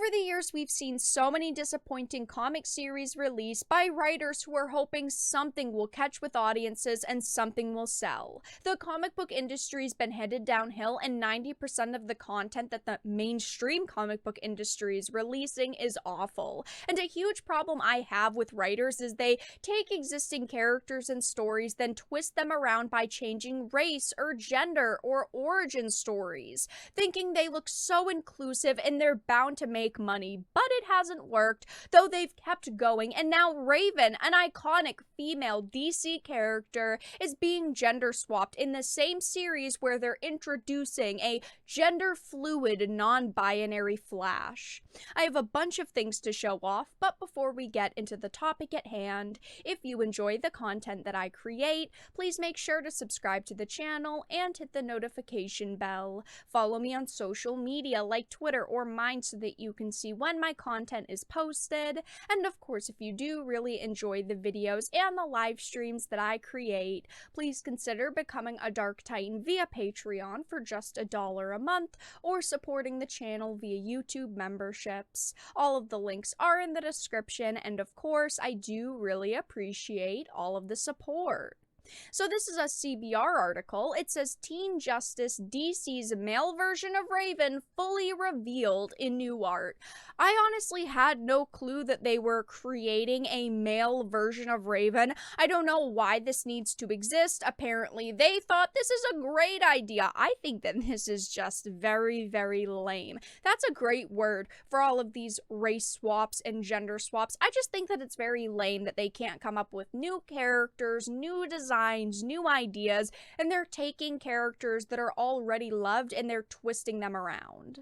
Over the years, we've seen so many disappointing comic series released by writers who are hoping something will catch with audiences and something will sell. The comic book industry's been headed downhill, and 90% of the content that the mainstream comic book industry is releasing is awful. And a huge problem I have with writers is they take existing characters and stories, then twist them around by changing race or gender or origin stories, thinking they look so inclusive and they're bound to make money, but it hasn't worked, though they've kept going, and now Raven, an iconic female DC character, is being gender swapped in the same series where they're introducing a gender fluid, non-binary Flash. I have a bunch of things to show off, but before we get into the topic at hand, if you enjoy the content that I create, please make sure to subscribe to the channel and hit the notification bell. Follow me on social media like Twitter or mine so that you can see when my content is posted. And of course, if you do really enjoy the videos and the live streams that I create, please consider becoming a Dark Titan via Patreon for just $1 a month, or supporting the channel via YouTube memberships. All of the links are in the description, and of course, I do really appreciate all of the support. So this is a CBR article. It says Teen Justice DC's male version of Raven fully revealed in new art. I honestly had no clue that they were creating a male version of Raven. I don't know why this needs to exist. Apparently they thought this is a great idea. I think that this is just very, very lame. That's a great word for all of these race swaps and gender swaps. I just think that it's very lame that they can't come up with new characters, new designs, new ideas, and they're taking characters that are already loved and they're twisting them around.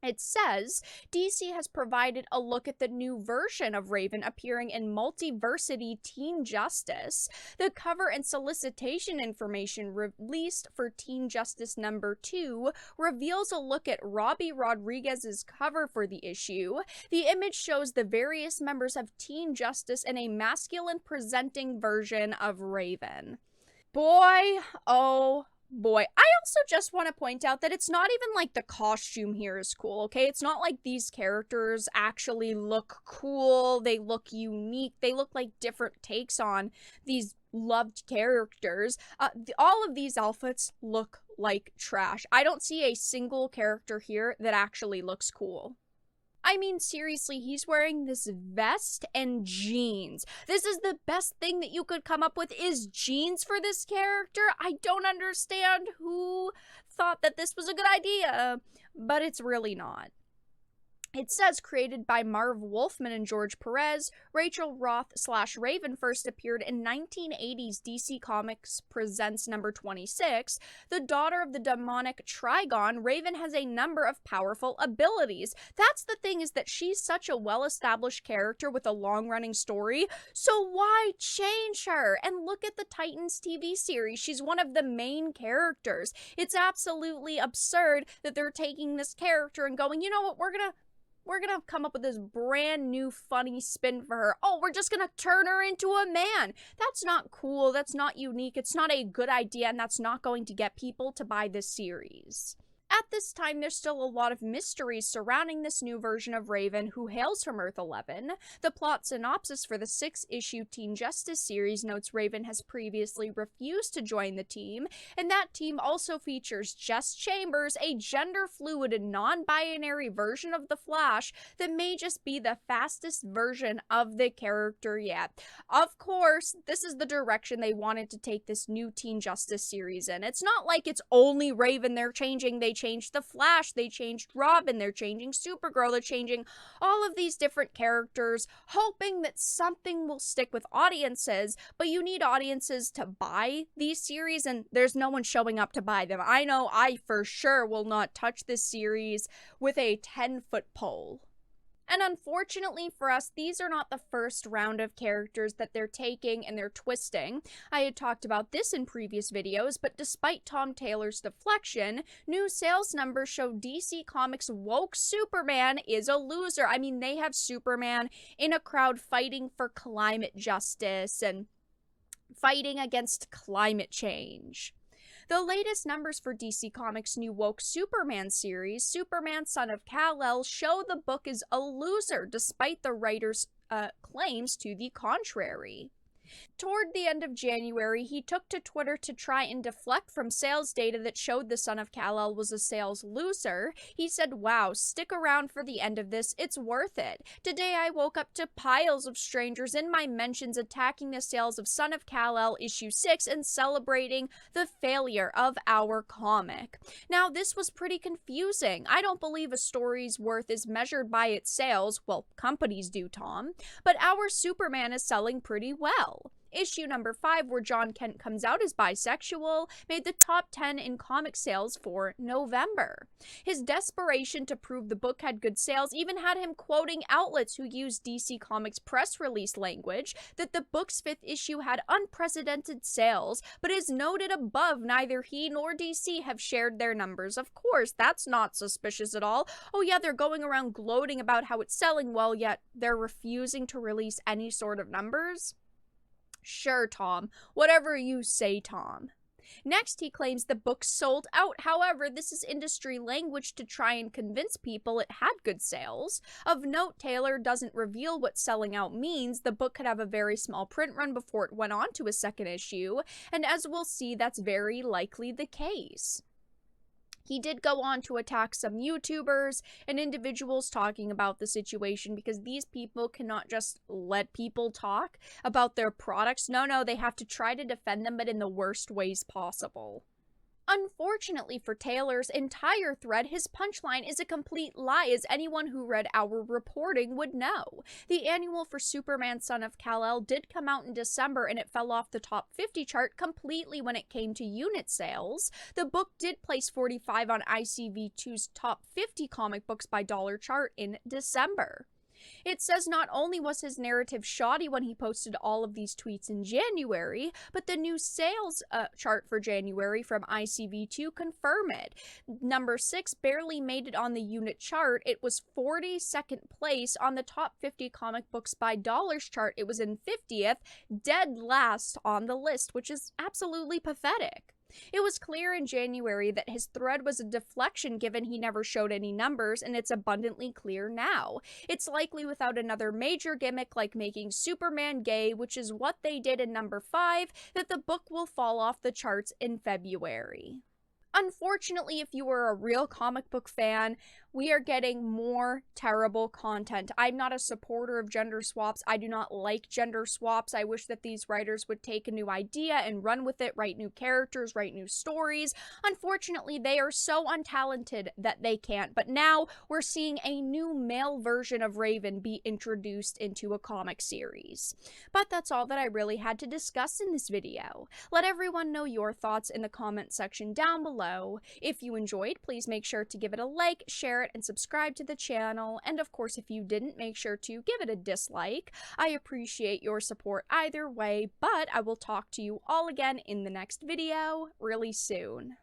It says, DC has provided a look at the new version of Raven appearing in Multiversity Teen Justice. The cover and solicitation information released for Teen Justice number 2 reveals a look at Robbie Rodriguez's cover for the issue. The image shows the various members of Teen Justice in a masculine-presenting version of Raven. Boy, oh boy. I also just want to point out that it's not even like the costume here is cool, okay? It's not like these characters actually look cool, they look unique, they look like different takes on these loved characters. All of these outfits look like trash. I don't see a single character here that actually looks cool. I mean, seriously, he's wearing this vest and jeans. This is the best thing that you could come up with, is jeans for this character? I don't understand who thought that this was a good idea, but it's really not. It says, created by Marv Wolfman and George Perez, Rachel Roth / Raven first appeared in 1980's DC Comics Presents number 26. The daughter of the demonic Trigon, Raven has a number of powerful abilities. That's the thing, is that she's such a well-established character with a long-running story, so why change her? And look at the Titans TV series. She's one of the main characters. It's absolutely absurd that they're taking this character and going, you know what, we're gonna come up with this brand new funny spin for her. Oh, we're just gonna turn her into a man. That's not cool. That's not unique. It's not a good idea, and that's not going to get people to buy this series. At this time, there's still a lot of mysteries surrounding this new version of Raven, who hails from Earth 11. The plot synopsis for the 6-issue Teen Justice series notes Raven has previously refused to join the team, and that team also features Jess Chambers, a gender-fluid and non-binary version of the Flash that may just be the fastest version of the character yet. Of course, this is the direction they wanted to take this new Teen Justice series in. It's not like it's only Raven they're changing. They changed the Flash, they changed Robin, they're changing Supergirl, they're changing all of these different characters, hoping that something will stick with audiences, but you need audiences to buy these series, and there's no one showing up to buy them. I know I for sure will not touch this series with a 10-foot pole. And unfortunately for us, these are not the first round of characters that they're taking and they're twisting. I had talked about this in previous videos, but despite Tom Taylor's deflection, new sales numbers show DC Comics' woke Superman is a loser. I mean, they have Superman in a crowd fighting for climate justice and fighting against climate change. The latest numbers for DC Comics' new woke Superman series, Superman Son of Kal-El, show the book is a loser despite the writer's claims to the contrary. Toward the end of January, he took to Twitter to try and deflect from sales data that showed the Son of Kal-El was a sales loser. He said, "Wow, stick around for the end of this, it's worth it. Today I woke up to piles of strangers in my mentions attacking the sales of Son of Kal-El issue 6 and celebrating the failure of our comic." Now, this was pretty confusing. I don't believe a story's worth is measured by its sales. Well, companies do, Tom. But our Superman is selling pretty well. Issue number 5, where John Kent comes out as bisexual, made the top 10 in comic sales for November. His desperation to prove the book had good sales even had him quoting outlets who used DC Comics press release language that the book's 5th issue had unprecedented sales, but as noted above, neither he nor DC have shared their numbers. Of course, that's not suspicious at all. Oh yeah, they're going around gloating about how it's selling well, yet they're refusing to release any sort of numbers? Sure, Tom. Whatever you say, Tom. Next, he claims the book sold out. However, this is industry language to try and convince people it had good sales. Of note, Taylor doesn't reveal what selling out means. The book could have a very small print run before it went on to a second issue, and as we'll see, that's very likely the case. He did go on to attack some YouTubers and individuals talking about the situation because these people cannot just let people talk about their products. No, they have to try to defend them, but in the worst ways possible. Unfortunately for Taylor's entire thread, his punchline is a complete lie, as anyone who read our reporting would know. The annual for Superman Son of Kal-El did come out in December, and it fell off the top 50 chart completely when it came to unit sales. The book did place 45 on ICV2's top 50 comic books by dollar chart in December. It says not only was his narrative shoddy when he posted all of these tweets in January, but the new sales chart for January from ICV2 confirm it. Number 6 barely made it on the unit chart. It was 42nd place on the top 50 comic books by dollars chart. It was in 50th, dead last on the list, which is absolutely pathetic. It was clear in January that his thread was a deflection given he never showed any numbers, and it's abundantly clear now. It's likely without another major gimmick like making Superman gay, which is what they did in number 5, that the book will fall off the charts in February. Unfortunately, if you are a real comic book fan, we are getting more terrible content. I'm not a supporter of gender swaps. I do not like gender swaps. I wish that these writers would take a new idea and run with it, write new characters, write new stories. Unfortunately, they are so untalented that they can't. But now we're seeing a new male version of Raven be introduced into a comic series. But that's all that I really had to discuss in this video. Let everyone know your thoughts in the comment section down below. If you enjoyed, please make sure to give it a like, share it, and subscribe to the channel. And of course, if you didn't, make sure to give it a dislike. I appreciate your support either way, but I will talk to you all again in the next video really soon.